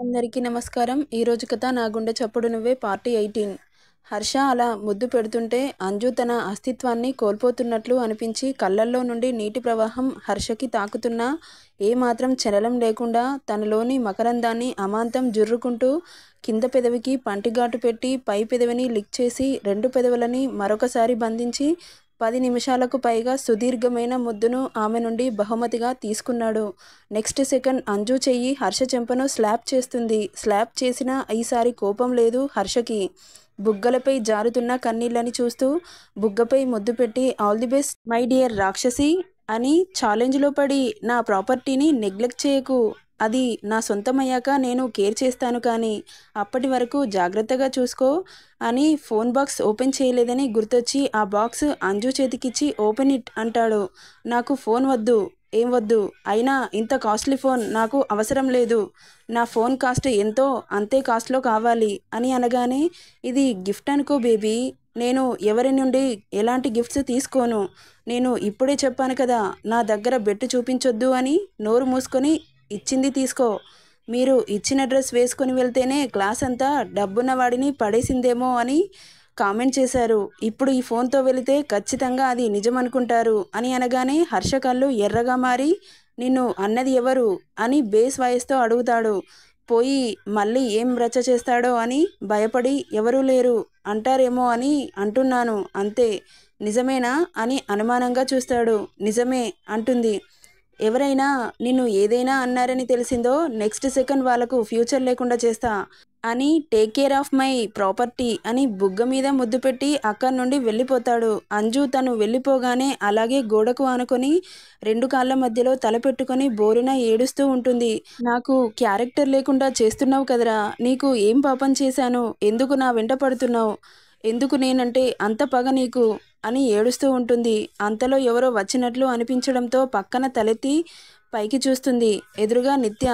అందరికీ నమస్కారం. ఈరోజు కథ నా గుండె చప్పుడు నువ్వే పార్ట్ 18. హర్ష అలా ముద్దు పెడుతుంటే అంజు తన అస్తిత్వాన్ని కోల్పోతున్నట్లు అనిపించి కళ్ళల్లో నుండి నీటి ప్రవాహం హర్షకి తాకుతున్నా ఏమాత్రం చలనం లేకుండా తనలోని మకరందాన్ని అమాంతం జుర్రుకుంటూ కింద పెదవికి పంటిగాటు పెట్టి పై పెదవిని లిక్ చేసి 2 పెదవులని మరొకసారి బంధించి 10 నిమిషాలకు పైగా సుదీర్ఘమైన ముద్దును ఆమె నుండి బహుమతిగా తీసుకున్నాడు. నెక్స్ట్ సెకండ్ అంజు చెయ్యి హర్ష చెంపను స్లాప్ చేస్తుంది. స్లాప్ చేసినా ఈసారి కోపం లేదు హర్షకి. బుగ్గలపై జారుతున్న కన్నీళ్ళని చూస్తూ బుగ్గపై ముద్దు పెట్టి all the best my dear రాక్షసి అని ఛాలెంజ్లో పడి నా ప్రాపర్టీని నెగ్లెక్ట్ చేయకు. అది నా సొంతమయ్యాక నేను కేర్ చేస్తాను కానీ అప్పటి వరకు జాగ్రత్తగా చూసుకో అని ఫోన్ బాక్స్ ఓపెన్ చేయలేదని గుర్తొచ్చి ఆ బాక్స్ అంజు చేతికిచ్చి ఓపెన్ ఇట్ అంటాడు. నాకు ఫోన్ వద్దు, ఏం వద్దు, అయినా ఇంత కాస్ట్లీ ఫోన్ నాకు అవసరం లేదు. నా ఫోన్ కాస్ట్ ఎంతో అంతే కాస్ట్లో కావాలి అని అనగానే ఇది గిఫ్ట్ అనుకో బేబీ, నేను ఎవరి నుండి ఎలాంటి గిఫ్ట్స్ తీసుకోను. నేను ఇప్పుడే చెప్పాను కదా నా దగ్గర బెట్టు చూపించొద్దు అని. నోరు మూసుకొని ఇచ్చింది తీసుకో. మీరు ఇచ్చిన డ్రెస్ వేసుకొని వెళ్తేనే క్లాస్ అంతా డబ్బున్న వాడిని పడేసిందేమో అని కామెంట్ చేశారు. ఇప్పుడు ఈ ఫోన్తో వెళితే ఖచ్చితంగా అది నిజమనుకుంటారు అని అనగానే హర్ష కళ్ళు ఎర్రగా మారి నిన్ను అన్నది ఎవరు అని బేస్ వాయిస్తో అడుగుతాడు. పోయి మళ్ళీ ఏం రచ్చ చేస్తాడో అని భయపడి ఎవరూ లేరు అంటారేమో అని అంటున్నాను అంతే. నిజమేనా అని అనుమానంగా చూస్తాడు. నిజమే అంటుంది. ఎవరైనా నిన్ను ఏదైనా అన్నారని తెలిసిందో నెక్స్ట్ సెకండ్ వాళ్ళకు ఫ్యూచర్ లేకుండా చేస్తా అని take care of my property అని బుగ్గ మీద ముద్దు పెట్టి అక్కడి నుండి వెళ్ళిపోతాడు. అంజు తను వెళ్ళిపోగానే అలాగే గోడకు ఆనుకొని 2 కాళ్ళ మధ్యలో తల పెట్టుకొని బోరున ఏడుస్తూ ఉంటుంది. నాకు క్యారెక్టర్ లేకుండా చేస్తున్నావు కదరా, నీకు ఏం పాపం చేశాను, ఎందుకు నా వెంట పడుతున్నావు, ఎందుకు నేనంటే అంత పగ నీకు అని ఏడుస్తూ ఉంటుంది. అంతలో ఎవరో వచ్చినట్లు అనిపించడంతో పక్కన తలెత్తి పైకి చూస్తుంది. ఎదురుగా నిత్య.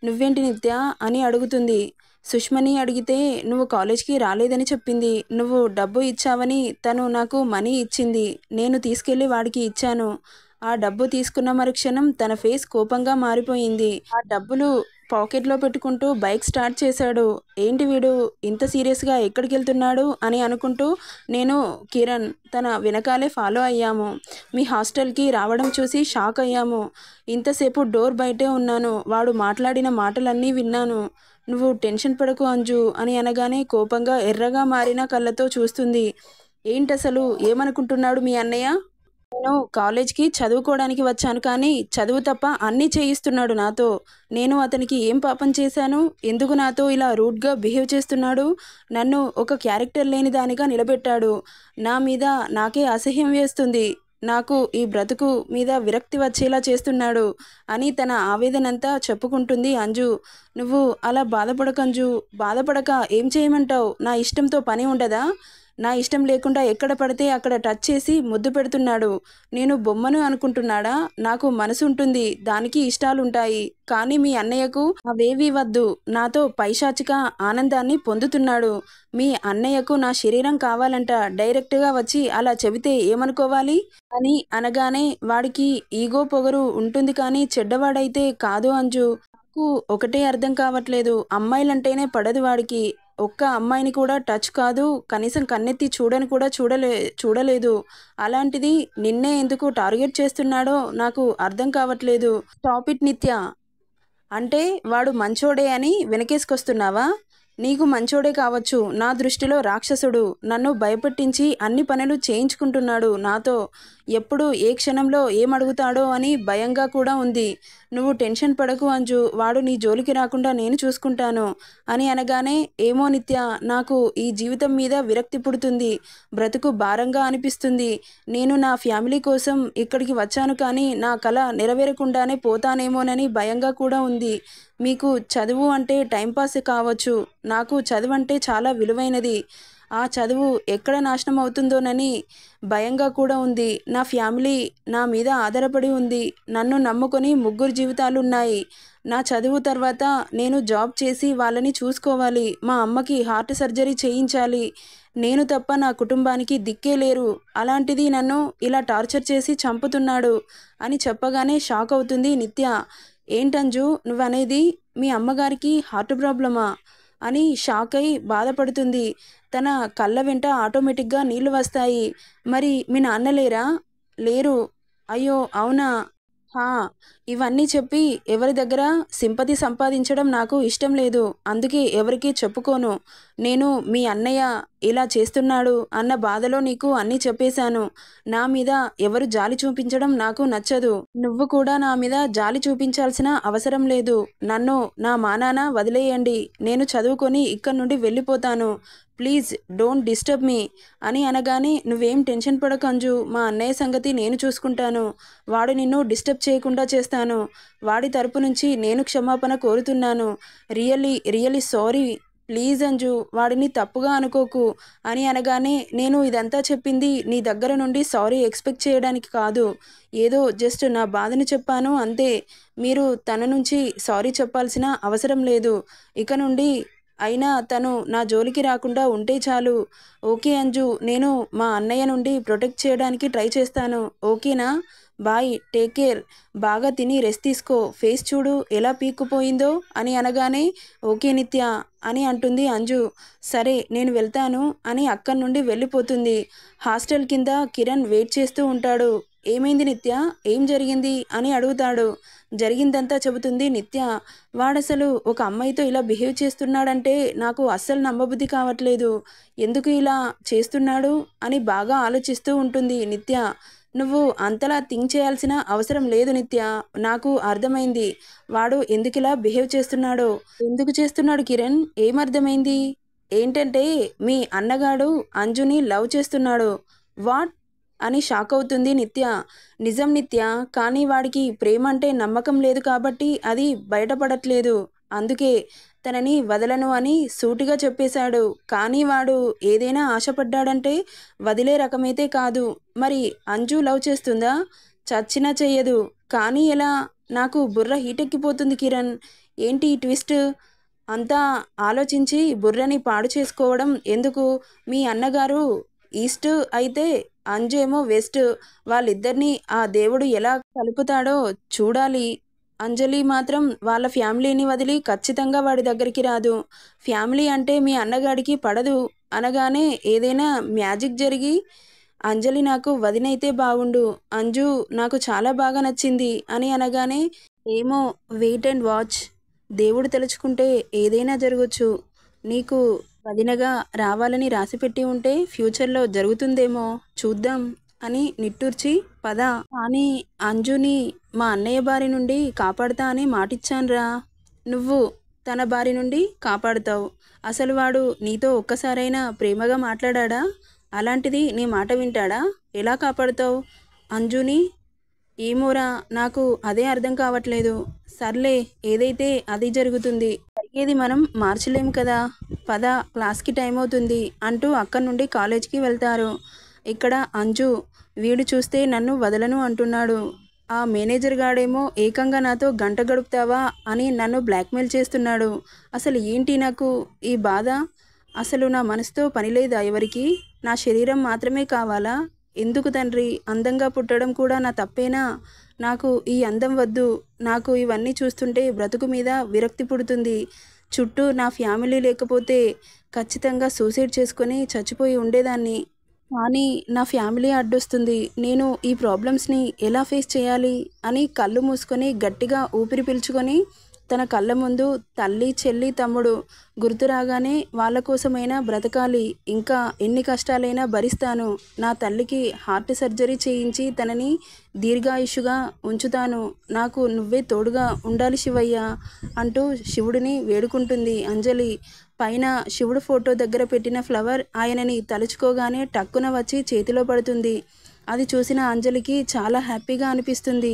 నువ్వేంటి నిత్య అని అడుగుతుంది. సుష్మని అడిగితే నువ్వు కాలేజ్కి రాలేదని చెప్పింది. నువ్వు డబ్బు ఇచ్చావని తను నాకు మనీ ఇచ్చింది. నేను తీసుకెళ్ళి వాడికి ఇచ్చాను. ఆ డబ్బు తీసుకున్న మరుక్షణం తన ఫేస్ కోపంగా మారిపోయింది. ఆ డబ్బులు పాకెట్లో పెట్టుకుంటూ బైక్ స్టార్ట్ చేశాడు. ఏంటి వీడు ఇంత సీరియస్గా ఎక్కడికి వెళ్తున్నాడు అని అనుకుంటూ నేను కిరణ్ తన వెనకాలే ఫాలో అయ్యాము. మీ హాస్టల్కి రావడం చూసి షాక్ అయ్యాము. ఇంతసేపు డోర్ బయటే ఉన్నాను. వాడు మాట్లాడిన మాటలన్నీ విన్నాను. నువ్వు టెన్షన్ పడకు అంజు అని అనగానే కోపంగా ఎర్రగా మారిన కళ్ళతో చూస్తుంది. ఏంటసలు ఏమనుకుంటున్నాడు మీ అన్నయ్య? నేను కాలేజ్కి చదువుకోవడానికి వచ్చాను కానీ చదువు తప్ప అన్నీ చేయిస్తున్నాడు నాతో. నేను అతనికి ఏం పాపం చేశాను? ఎందుకు నాతో ఇలా రూడ్గా బిహేవ్ చేస్తున్నాడు? నన్ను ఒక క్యారెక్టర్ లేని దానిగా నిలబెట్టాడు. నా మీద నాకే అసహ్యం వేస్తుంది. నాకు ఈ బ్రతుకు మీద విరక్తి వచ్చేలా చేస్తున్నాడు అని తన ఆవేదనంతా చెప్పుకుంటుంది అంజు. నువ్వు అలా బాధపడకు అంజు, బాధపడక ఏం చేయమంటావు? నా ఇష్టంతో పని ఉండదా? నా ఇష్టం లేకుండా ఎక్కడ పడితే అక్కడ టచ్ చేసి ముద్దు పెడుతున్నాడు. నేను బొమ్మను అనుకుంటున్నాడా? నాకు మనసు ఉంటుంది, దానికి ఇష్టాలుంటాయి. కానీ మీ అన్నయ్యకు అవేవీ వద్దు. నాతో పైశాచిక ఆనందాన్ని పొందుతున్నాడు. మీ అన్నయ్యకు నా శరీరం కావాలంట. డైరెక్ట్గా వచ్చి అలా చెబితే ఏమనుకోవాలి అని అనగానే వాడికి ఈగో పొగరు ఉంటుంది కానీ చెడ్డవాడైతే కాదు అంజు. నాకు ఒకటే అర్థం కావట్లేదు. అమ్మాయిలంటేనే పడదు వాడికి. ఒక్క అమ్మాయిని కూడా టచ్ కాదు, కనీసం కన్నెత్తి చూడని కూడా చూడలేదు. అలాంటిది నిన్నే ఎందుకు టార్గెట్ చేస్తున్నాడో నాకు అర్థం కావట్లేదు. స్టాప్ ఇట్ నిత్య. అంటే వాడు మంచోడే అని వెనకేసుకొస్తున్నావా? నీకు మంచోడే కావచ్చు, నా దృష్టిలో రాక్షసుడు. నన్ను భయపెట్టించి అన్ని పనులు చేయించుకుంటున్నాడు నాతో. ఎప్పుడు ఏ క్షణంలో ఏమడుగుతాడో అని భయంగా కూడా ఉంది. నువ్వు టెన్షన్ పడకు అంజు, వాడు నీ జోలికి రాకుండా నేను చూసుకుంటాను అని అనగానే ఏమో నిత్య, నాకు ఈ జీవితం మీద విరక్తి పుడుతుంది. బ్రతుకు భారంగా అనిపిస్తుంది. నేను నా ఫ్యామిలీ కోసం ఇక్కడికి వచ్చాను కానీ నా కల నెరవేరకుండానే పోతానేమోనని భయంగా కూడా ఉంది. మీకు చదువు అంటే టైంపాస్ కావచ్చు, నాకు చదువు అంటే చాలా విలువైనది. ఆ చదువు ఎక్కడ నాశనం అవుతుందోనని భయంగా కూడా ఉంది. నా ఫ్యామిలీ నా మీద ఆధారపడి ఉంది. నన్ను నమ్ముకొని 3 జీవితాలున్నాయి. నా చదువు తర్వాత నేను జాబ్ చేసి వాళ్ళని చూసుకోవాలి. మా అమ్మకి హార్ట్ సర్జరీ చేయించాలి. నేను తప్ప నా కుటుంబానికి దిక్కే లేరు. అలాంటిది నన్ను ఇలా టార్చర్ చేసి చంపుతున్నాడు అని చెప్పగానే షాక్ అవుతుంది నిత్య. ఏంటంజు నువ్వనేది? మీ అమ్మగారికి హార్ట్ ప్రాబ్లమా అని షాక్ అయి బాధపడుతుంది. తన కళ్ళ వెంట ఆటోమేటిక్గా నీళ్లు వస్తాయి. మరి మీ నాన్న లేరా? లేరు. అయ్యో అవునా? హా, ఇవన్నీ చెప్పి ఎవరి దగ్గర సింపతి సంపాదించడం నాకు ఇష్టం లేదు. అందుకే ఎవరికీ చెప్పుకోను. నేను మీ అన్నయ్య ఇలా చేస్తున్నాడు అన్న బాధలో నీకు అన్నీ చెప్పేశాను. నా మీద ఎవరు జాలి చూపించడం నాకు నచ్చదు. నువ్వు కూడా నా మీద జాలి చూపించాల్సిన అవసరం లేదు. నన్ను నా మానాన వదిలేయండి. నేను చదువుకొని ఇక్కడి నుండి వెళ్ళిపోతాను. ప్లీజ్ డోంట్ డిస్టర్బ్ మీ అని అనగానే, నువ్వేం టెన్షన్ పడకు అంజు, మా అన్నయ్య సంగతి నేను చూసుకుంటాను. వాడు నిన్ను డిస్టర్బ్ చేయకుండా చేస్తాను. వాడి తరపు నుంచి నేను క్షమాపణ కోరుతున్నాను. Really sorry. ప్లీజ్ అంజు, వాడిని తప్పుగా అనుకోకు అని అనగానే, నేను ఇదంతా చెప్పింది నీ దగ్గర నుండి సారీ ఎక్స్పెక్ట్ చేయడానికి కాదు. ఏదో జస్ట్ నా బాధను చెప్పాను అంతే. మీరు తన నుంచి సారీ చెప్పాల్సిన అవసరం లేదు. ఇక నుండి అయినా తను నా జోలికి రాకుండా ఉంటే చాలు. ఓకే అంజు, నేను మా అన్నయ్య నుండి ప్రొటెక్ట్ చేయడానికి ట్రై చేస్తాను. ఓకేనా? Bye, take care. బాగా తిని రెస్ట్ తీసుకో. ఫేస్ చూడు ఎలా పీక్కుపోయిందో అని అనగానే, ఓకే నిత్య అని అంటుంది అంజు. సరే నేను వెళ్తాను అని అక్కడి నుండి వెళ్ళిపోతుంది. హాస్టల్ కింద కిరణ్ వెయిట్ చేస్తూ ఉంటాడు. ఏమైంది నిత్య? ఏం జరిగింది అని అడుగుతాడు. జరిగిందంతా చెబుతుంది నిత్య. వాడసలు ఒక అమ్మాయితో ఇలా బిహేవ్ చేస్తున్నాడంటే నాకు అస్సలు నమ్మబుద్ధి కావట్లేదు. ఎందుకు ఇలా చేస్తున్నాడు అని బాగా ఆలోచిస్తూ ఉంటుంది నిత్య. నువ్వు అంతలా థింక్ చేయాల్సిన అవసరం లేదు నిత్య. నాకు అర్థమైంది వాడు ఎందుకిలా బిహేవ్ చేస్తున్నాడో. ఎందుకు చేస్తున్నాడు కిరణ్? ఏమర్థమైంది? ఏంటంటే మీ అన్నగాడు అంజుని లవ్ చేస్తున్నాడు. వాట్ అని షాక్ అవుతుంది నిత్య. నిజం నిత్య, కానీ వాడికి ప్రేమ అంటే నమ్మకం లేదు కాబట్టి అది బయటపడట్లేదు. అందుకే తనని వదలను అని సూటిగా చెప్పేశాడు. కానీ వాడు ఏదైనా ఆశపడ్డాడంటే వదిలే రకమైతే కాదు. మరి అంజు లవ్ చేస్తుందా? చచ్చినా చెయ్యదు. కానీ ఎలా? నాకు బుర్ర హీటెక్కిపోతుంది కిరణ్. ఏంటి ఈ ట్విస్ట్? అంతా ఆలోచించి బుర్రని పాడు చేసుకోవడం ఎందుకు? మీ అన్నగారు ఈస్ట్ అయితే అంజు ఏమో వెస్ట్. వాళ్ళిద్దరినీ ఆ దేవుడు ఎలా కలుపుతాడో చూడాలి. అంజలి మాత్రం వాళ్ళ ఫ్యామిలీని వదిలి ఖచ్చితంగా వాడి దగ్గరికి రాదు. ఫ్యామిలీ అంటే మీ అన్నగాడికి పడదు అనగానే, ఏదైనా మ్యాజిక్ జరిగి అంజలి నాకు వదినైతే బాగుండు. అంజు నాకు చాలా బాగా నచ్చింది అని అనగానే, ఏమో వెయిట్ అండ్ వాచ్. దేవుడు తలుచుకుంటే ఏదైనా జరగచ్చు. నీకు వదినగా రావాలని రాసిపెట్టి ఉంటే ఫ్యూచర్లో జరుగుతుందేమో చూద్దాం అని నిట్టూర్చి పద. కానీ అంజుని మా అన్నయ్య బారి నుండి కాపాడుతా అని మాటిచ్చాన్రా. నువ్వు తన బారి నుండి కాపాడుతావు. అసలు వాడు నీతో ఒక్కసారైనా ప్రేమగా మాట్లాడా? అలాంటిది నీ మాట వింటాడా? ఎలా కాపాడుతావు అంజుని? ఏమోరా, నాకు అదే అర్థం కావట్లేదు. సర్లే, ఏదైతే అది జరుగుతుంది. జరిగేది మనం మార్చలేం కదా. పద, క్లాస్కి టైం అవుతుంది అంటూ అక్కడి నుండి కాలేజ్కి వెళ్తారు. ఇక్కడ అంజు, వీడు చూస్తే నన్ను వదలను అంటున్నాడు. ఆ మేనేజర్ గాడేమో ఏకంగా నాతో గంట గడుపుతావా అని నన్ను బ్లాక్మెయిల్ చేస్తున్నాడు. అసలు ఏంటి నాకు ఈ బాధ? అసలు నా మనసుతో పని లేదా ఎవరికి? నా శరీరం మాత్రమే కావాలా? ఎందుకు తండ్రి? అందంగా పుట్టడం కూడా నా తప్పేనా? నాకు ఈ అందం వద్దు. నాకు ఇవన్నీ చూస్తుంటే బ్రతుకు మీద విరక్తి పుడుతుంది. చుట్టూ నా ఫ్యామిలీ లేకపోతే ఖచ్చితంగా సూసైడ్ చేసుకొని చచ్చిపోయి ఉండేదాన్ని. కానీ నా ఫ్యామిలీ అడ్డొస్తుంది. నేను ఈ ప్రాబ్లమ్స్ని ఎలా ఫేస్ చేయాలి అని కళ్ళు మూసుకొని గట్టిగా ఊపిరి పీల్చుకొని తన కళ్ళ ముందు తల్లి, చెల్లి, తమ్ముడు గుర్తు రాగానే వాళ్ళ కోసమైనా బ్రతకాలి. ఇంకా ఎన్ని కష్టాలైనా భరిస్తాను. నా తల్లికి హార్ట్ సర్జరీ చేయించి తనని దీర్ఘాయుషుగా ఉంచుతాను. నాకు నువ్వే తోడుగా ఉండాలి శివయ్య అంటూ శివుడిని వేడుకుంటుంది అంజలి. పైన శివుడు ఫోటో దగ్గర పెట్టిన ఫ్లవర్ ఆయనని తలుచుకోగానే టక్కున వచ్చి చేతిలో పడుతుంది. అది చూసిన అంజలికి చాలా హ్యాపీగా అనిపిస్తుంది.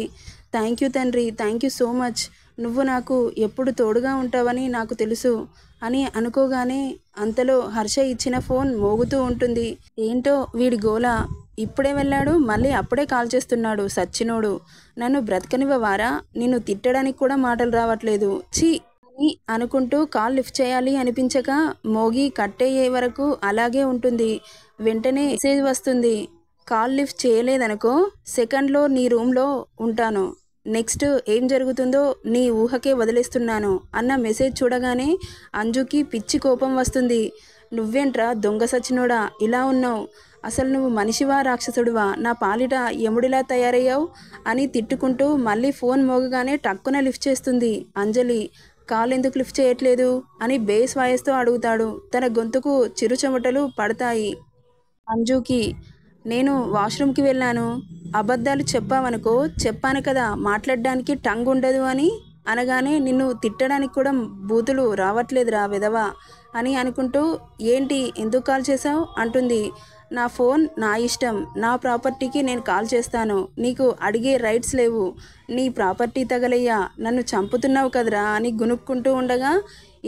థ్యాంక్ యూ తండ్రి, థ్యాంక్ యూ సో మచ్. నువ్వు నాకు ఎప్పుడు తోడుగా ఉంటావని నాకు తెలుసు అని అనుకోగానే అంతలో హర్ష ఇచ్చిన ఫోన్ మోగుతూ ఉంటుంది. ఏంటో వీడి గోల, ఇప్పుడే వెళ్ళాడు మళ్ళీ అప్పుడే కాల్ చేస్తున్నాడు సచ్చినోడు. నన్ను బ్రతకనివ్వవారా? నిన్ను తిట్టడానికి కూడా మాటలు రావట్లేదు. ఛీ అని అనుకుంటూ కాల్ లిఫ్ట్ చేయాలి అనిపించక మోగి కట్టయ్యే వరకు అలాగే ఉంటుంది. వెంటనే మెసేజ్ వస్తుంది. కాల్ లిఫ్ట్ చేయలేదనుకో, సెకండ్లో నీ రూమ్లో ఉంటాను. నెక్స్ట్ ఏం జరుగుతుందో నీ ఊహకే వదిలేస్తున్నాను అన్న మెసేజ్ చూడగానే అంజుకి పిచ్చి కోపం వస్తుంది. నువ్వేంట్రా దొంగ సచ్చినోడా ఇలా ఉన్నావు? అసలు నువ్వు మనిషివా రాక్షసుడివా? నా పాలిట యముడిలా తయారయ్యావు అని తిట్టుకుంటూ మళ్ళీ ఫోన్ మోగగానే టక్కున లిఫ్ట్ చేస్తుంది అంజలి. కాల్ ఎందుకు లిఫ్ట్ చేయట్లేదు అని బేస్ వాయిస్తో అడుగుతాడు. తన గొంతుకు చిరు చెమటలు పడతాయి అంజుకి. నేను వాష్రూమ్కి వెళ్ళాను. అబద్ధాలు చెప్పావనుకో, చెప్పాను కదా మాట్లాడడానికి టంగ్ ఉండదు అని. అనగానే నిన్ను తిట్టడానికి కూడా బూతులు రావట్లేదురా విధవా అని అనుకుంటూ ఏంటి ఎందుకు కాల్ చేసావు అంటుంది. నా ఫోన్ నా ఇష్టం, నా ప్రాపర్టీకి నేను కాల్ చేస్తాను, నీకు అడిగే రైట్స్ లేవు, నీ ప్రాపర్టీ తగలయ్యా, నన్ను చంపుతున్నావు కదరా అని గునుక్కుంటూ ఉండగా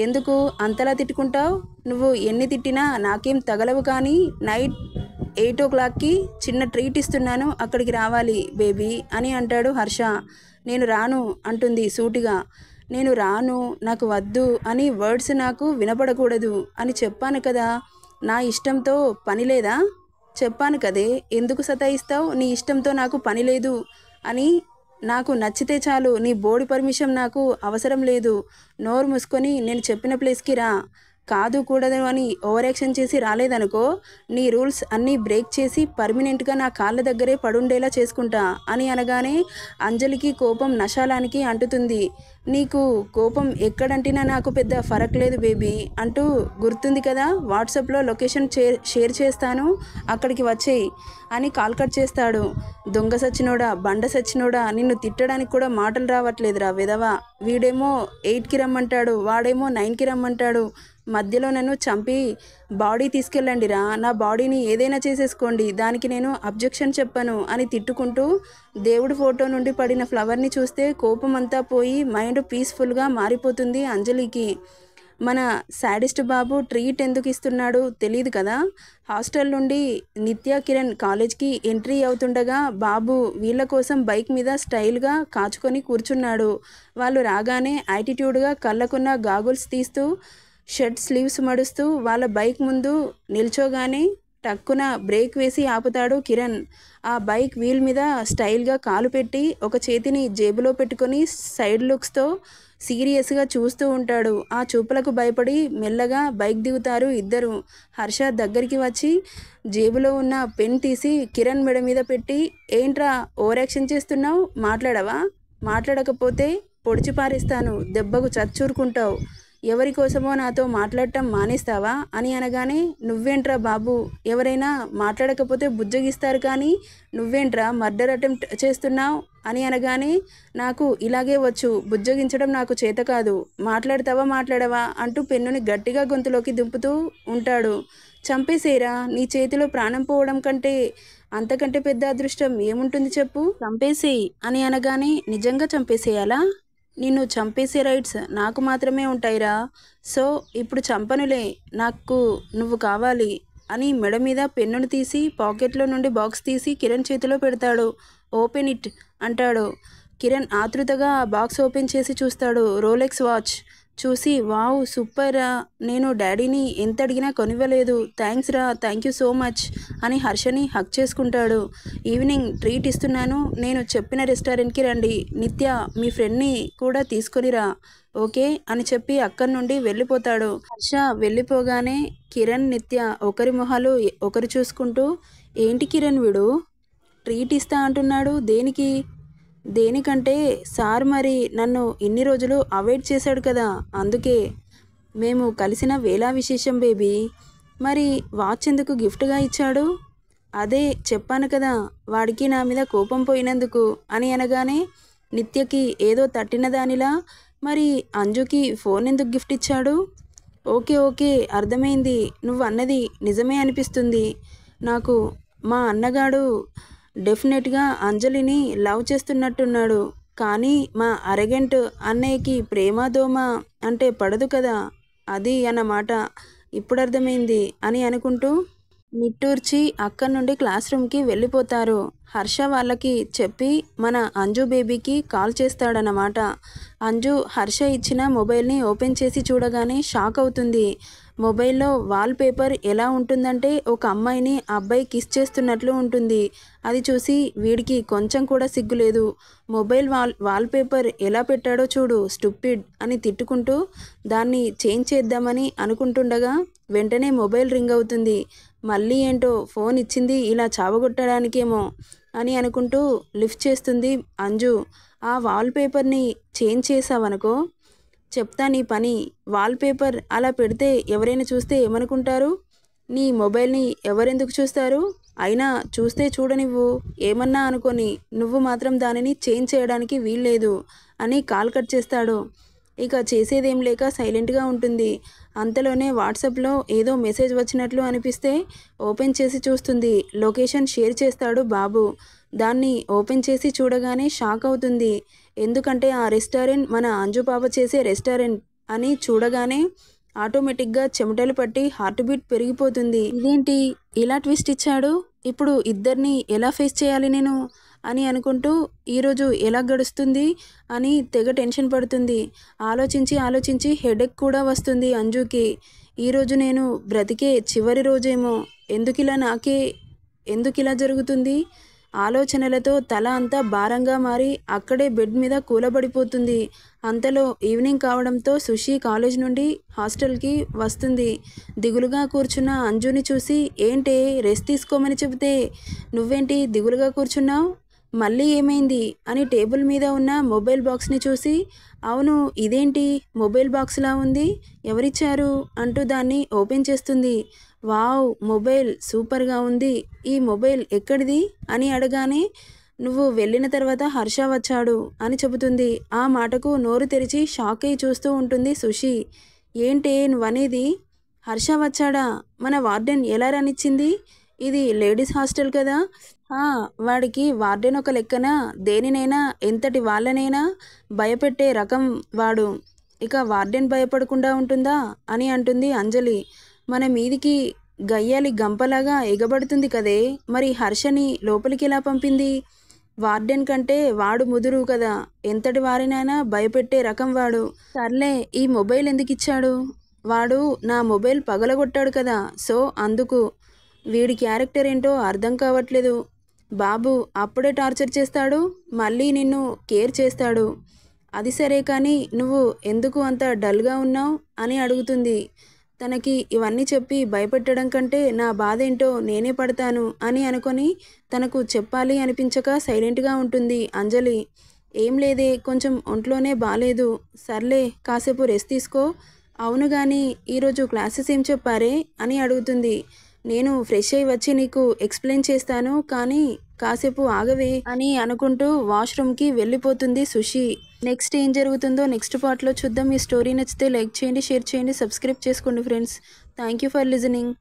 ఎందుకు అంతలా తిట్టుకుంటావు? నువ్వు ఎన్ని తిట్టినా నాకేం తగలవు. కానీ నైట్ 8 o'clockకి చిన్న ట్రీట్ ఇస్తున్నాను, అక్కడికి రావాలి బేబీ అని అంటాడు హర్ష. నేను రాను అంటుంది సూటిగా. నేను రాను, నాకు వద్దు అని వర్డ్స్ నాకు వినపడకూడదు అని చెప్పాను కదా. నా ఇష్టంతో పని లేదా? చెప్పాను కదే, ఎందుకు సతాయిస్తావు? నీ ఇష్టంతో నాకు పని లేదు అని. నాకు నచ్చితే చాలు, నీ బోర్డు పర్మిషన్ నాకు అవసరం లేదు. నోరు మూసుకొని నేను చెప్పిన ప్లేస్కి రా. కాదు కూడదు అని ఓవర్ యాక్షన్ చేసి రాలేదనుకో, నీ రూల్స్ అన్నీ బ్రేక్ చేసి పర్మనెంట్గా నా కాళ్ళ దగ్గరే పడుండేలా చేసుకుంటా అని అనగానే అంజలికి కోపం నశాలానికి అంటుతుంది. నీకు కోపం ఎక్కడంటినా నాకు పెద్ద ఫరక్ లేదు బేబీ అంటూ, గుర్తుంది కదా వాట్సాప్లో లొకేషన్ షేర్ చేస్తాను, అక్కడికి వచ్చేయి అని కాల్ కట్ చేస్తాడు. దొంగ సచ్చినోడా, బండ సచ్చినోడా, నిన్ను తిట్టడానికి కూడా మాటలు రావట్లేదురా విధవా. వీడేమో 8కి రమ్మంటాడు, వాడేమో 9కి రమ్మంటాడు. మధ్యలో నన్ను చంపి బాడీ తీసుకెళ్ళండిరా, నా బాడీని ఏదైనా చేసేసుకోండి, దానికి నేను అబ్జెక్షన్ చెప్పను అని తిట్టుకుంటూ దేవుడి ఫోటో నుండి పడిన ఫ్లవర్ని చూస్తే కోపం అంతా పోయి మైండ్ పీస్ఫుల్గా మారిపోతుంది అంజలికి. మన సాడిస్ట్ బాబు ట్రీట్ ఎందుకు ఇస్తున్నాడు తెలియదు కదా. హాస్టల్ నుండి నిత్య కిరణ్ కాలేజ్కి ఎంట్రీ అవుతుండగా బాబు వీళ్ళ కోసం బైక్ మీద స్టైల్గా కాచుకొని కూర్చున్నాడు. వాళ్ళు రాగానే యాటిట్యూడ్గా కళ్ళకున్న గాగుల్స్ తీస్తూ షర్ట్ స్లీవ్స్ మడుస్తూ వాళ్ళ బైక్ ముందు నిల్చోగానే టక్కున బ్రేక్ వేసి ఆపుతాడు కిరణ్. ఆ బైక్ వీల్ మీద స్టైల్గా కాలు పెట్టి ఒక చేతిని జేబులో పెట్టుకొని సైడ్ లుక్స్తో సీరియస్గా చూస్తూ ఉంటాడు. ఆ చూపులకు భయపడి మెల్లగా బైక్ దిగుతారు ఇద్దరు. హర్ష దగ్గరికి వచ్చి జేబులో ఉన్న పెన్ తీసి కిరణ్ మెడ మీద పెట్టి, ఏంట్రా ఓవర్ యాక్షన్ చేస్తున్నావు? మాట్లాడవా? మాట్లాడకపోతే పొడిచి పారేస్తాను, దెబ్బకు చచ్చూరుకుంటావు. ఎవరి కోసమో నాతో మాట్లాడటం మానేస్తావా అని అనగానే, నువ్వేంట్రా బాబు, ఎవరైనా మాట్లాడకపోతే బుజ్జగిస్తారు కానీ నువ్వేంట్రా మర్డర్ అటెంప్ట్ చేస్తున్నావు అని అనగానే, నాకు ఇలాగే వచ్చు, బుజ్జగించడం నాకు చేత కాదు, మాట్లాడవా అంటూ పెన్నుని గట్టిగా గొంతులోకి దింపుతూ ఉంటాడు. చంపేసేరా, నీ చేతిలో ప్రాణం పోవడం కంటే అంతకంటే పెద్ద అదృష్టం ఏముంటుంది చెప్పు, చంపేసేయి అని అనగానే, నిజంగా చంపేసేయాలా? నిన్ను చంపేసే రైట్స్ నాకు మాత్రమే ఉంటాయిరా. సో ఇప్పుడు చంపనులే, నాకు నువ్వు కావాలి అని మెడ మీద పెన్నును తీసి పాకెట్లో నుండి బాక్స్ తీసి కిరణ్ చేతిలో పెడతాడు. ఓపెన్ ఇట్ అంటాడు. కిరణ్ ఆతృతగా ఆ బాక్స్ ఓపెన్ చేసి చూస్తాడు. రోలెక్స్ వాచ్ చూసి, వావ్ సూపర్ రా, నేను డాడీని ఎంత అడిగినా కొనివ్వలేదు, థ్యాంక్స్ రా, థ్యాంక్ యూ సో మచ్ అని హర్షని హక్ చేసుకుంటాడు. ఈవినింగ్ ట్రీట్ ఇస్తున్నాను, నేను చెప్పిన రెస్టారెంట్కి రండి, నిత్య మీ ఫ్రెండ్ని కూడా తీసుకొనిరా, ఓకే అని చెప్పి అక్కడి నుండి వెళ్ళిపోతాడు. హర్ష వెళ్ళిపోగానే కిరణ్ నిత్య ఒకరి మొహాలు ఒకరు చూసుకుంటూ, ఏంటి కిరణ్ వీడు ట్రీట్ ఇస్తా అంటున్నాడు, దేనికి? దేనికంటే సార్ మరి నన్ను ఇన్ని రోజులు అవాయిడ్ చేశాడు కదా, అందుకే. మేము కలిసిన వేళా విశేషం బేబీ. మరి వాచ్ ఎందుకు గిఫ్ట్గా ఇచ్చాడు? అదే చెప్పాను కదా, వాడికి నా మీద కోపం పోయినందుకు అని అనగానే నిత్యకి ఏదో తట్టిన దానిలా, మరి అంజుకి ఫోన్ ఎందుకు గిఫ్ట్ ఇచ్చాడు? ఓకే ఓకే అర్థమైంది, నువ్వు అన్నది నిజమే అనిపిస్తుంది నాకు. మా అన్నగాడు డెఫినెట్గా అంజలిని లవ్ చేస్తున్నట్టున్నాడు, కానీ మా అరగెంట్ అన్నయ్యకి ప్రేమ దోమ అంటే పడదు కదా, అది అన్నమాట. ఇప్పుడు అర్థమైంది అని అనుకుంటూ నిట్టూర్చి అక్కడి నుండి క్లాస్ రూమ్కి వెళ్ళిపోతారు. హర్ష వాళ్ళకి చెప్పి మన అంజు బేబీకి కాల్ చేస్తాడనమాట. అంజు హర్ష ఇచ్చిన మొబైల్ని ఓపెన్ చేసి చూడగానే షాక్ అవుతుంది. మొబైల్లో వాల్పేపర్ ఎలా ఉంటుందంటే ఒక అమ్మాయిని అబ్బాయి కిస్ చేస్తున్నట్లు ఉంటుంది. అది చూసి వీడికి కొంచెం కూడా సిగ్గులేదు. మొబైల్ వాల్పేపర్ ఎలా పెట్టాడో చూడు స్టూపిడ్ అని తిట్టుకుంటూ దాన్ని చేంజ్ చేద్దామని అనుకుంటుండగా వెంటనే మొబైల్ రింగ్ అవుతుంది. మళ్ళీ ఏంటో ఫోన్ ఇచ్చింది ఇలా చావగొట్టడానికేమో అని అనుకుంటూ లిఫ్ట్ చేస్తుంది అంజు. ఆ వాల్పేపర్ని చేంజ్ చేసావనుకో చెప్తా నీ పని. వాల్పేపర్ అలా పెడితే ఎవరైనా చూస్తే ఏమనుకుంటారు? నీ మొబైల్ని ఎవరెందుకు చూస్తారు? అయినా చూస్తే చూడనివ్వు, ఏమన్నా అనుకొని నువ్వు మాత్రం దానిని చేంజ్ చేయడానికి వీల్లేదు అని కాల్ కట్ చేస్తాడు. ఇక చేసేదేం లేక సైలెంట్గా ఉంటుంది. అంతలోనే వాట్సాప్లో ఏదో మెసేజ్ వచ్చినట్లు అనిపిస్తే ఓపెన్ చేసి చూస్తుంది. లొకేషన్ షేర్ చేస్తాడు బాబు. దాన్ని ఓపెన్ చేసి చూడగానే షాక్ అవుతుంది. ఎందుకంటే ఆ రెస్టారెంట్ మన అంజు పాప చేసే రెస్టారెంట్ అని చూడగానే ఆటోమేటిక్గా చెమటలు పట్టి హార్ట్ బీట్ పెరిగిపోతుంది. ఇదేంటి ఇలా ట్విస్ట్ ఇచ్చాడు, ఇప్పుడు ఇద్దరిని ఎలా ఫేస్ చేయాలి నేను అని అనుకుంటూ ఈరోజు ఎలా గడుస్తుంది అని తెగ టెన్షన్ పడుతుంది. ఆలోచించి హెడేక్ కూడా వస్తుంది అంజుకి. ఈరోజు నేను బ్రతికే చివరి రోజేమో, ఎందుకిలా జరుగుతుంది? ఆలోచనలతో తల అంతా భారంగా మారి అక్కడే బెడ్ మీద కూలబడిపోతుంది. అంతలో ఈవినింగ్ కావడంతో సుషి కాలేజ్ నుండి హాస్టల్కి వస్తుంది. దిగులుగా కూర్చున్న అంజుని చూసి ఏంటే రెస్ట్ తీసుకోమని చెబితే నువ్వేంటి దిగులుగా కూర్చున్నావు, మళ్ళీ ఏమైంది అని టేబుల్ మీద ఉన్న మొబైల్ బాక్స్ని చూసి అవును ఇదేంటి మొబైల్ బాక్స్లా ఉంది, ఎవరిచ్చారు అంటూ దాన్ని ఓపెన్ చేస్తుంది. వావ్ మొబైల్ సూపర్గా ఉంది, ఈ మొబైల్ ఎక్కడిది అని అడగానే నువ్వు వెళ్ళిన తర్వాత హర్ష వచ్చాడు అని చెబుతుంది. ఆ మాటకు నోరు తెరిచి షాక్ అయి చూస్తూ ఉంటుంది సుషి. ఏంటే నువ్వనేది? హర్ష వచ్చాడా? మన వార్డెన్ ఎలా రానిచ్చింది? ఇది లేడీస్ హాస్టల్ కదా. వాడికి వార్డెన్ ఒక లెక్కన దేనినైనా ఎంతటి వాళ్ళనైనా భయపెట్టే రకం వాడు. ఇక వార్డెన్ భయపడకుండా ఉంటుందా అని అంటుంది అంజలి. మన మీదికి గయ్యాలి గంపలాగా ఎగబడుతుంది కదే, మరి హర్షని లోపలికి ఎలా పంపింది? వార్డెన్ కంటే వాడు ముదురు కదా, ఎంతటి వారినైనా భయపెట్టే రకం వాడు. సర్లే ఈ మొబైల్ ఎందుకు ఇచ్చాడు? వాడు నా మొబైల్ పగలగొట్టాడు కదా, సో అందుకు. వీడి క్యారెక్టర్ ఏంటో అర్థం కావట్లేదు. బాబు అప్పుడే టార్చర్ చేస్తాడు, మళ్ళీ నిన్ను కేర్ చేస్తాడు. అది సరే కానీ నువ్వు ఎందుకు అంత డల్గా ఉన్నావు అని అడుగుతుంది. తనకి ఇవన్నీ చెప్పి భయపెట్టడం కంటే నా బాధ ఏంటో నేనే పడతాను అని అనుకొని తనకు చెప్పాలి అనిపించక సైలెంట్గా ఉంటుంది అంజలి. ఏం లేదే, కొంచెం ఒంట్లోనే బాలేదు. సర్లే కాసేపు రెస్ట్ తీసుకో. అవును కానీ ఈరోజు క్లాసెస్ ఏం చెప్పారే అని అడుగుతుంది. నేను ఫ్రెష్ అయ్యి వచ్చి నీకు ఎక్స్ప్లెయిన్ చేస్తాను కానీ కాసేపు ఆగవే అని అనుకుంటూ వాష్రూమ్కి వెళ్ళిపోతుంది సుషి. నెక్స్ట్ ఏం జరుగుతుందో నెక్స్ట్ పార్ట్లో చూద్దాం. ఈ స్టోరీ నచ్చితే లైక్ చేయండి, షేర్ చేయండి, సబ్స్క్రైబ్ చేసుకోండి friends. Thank you for listening.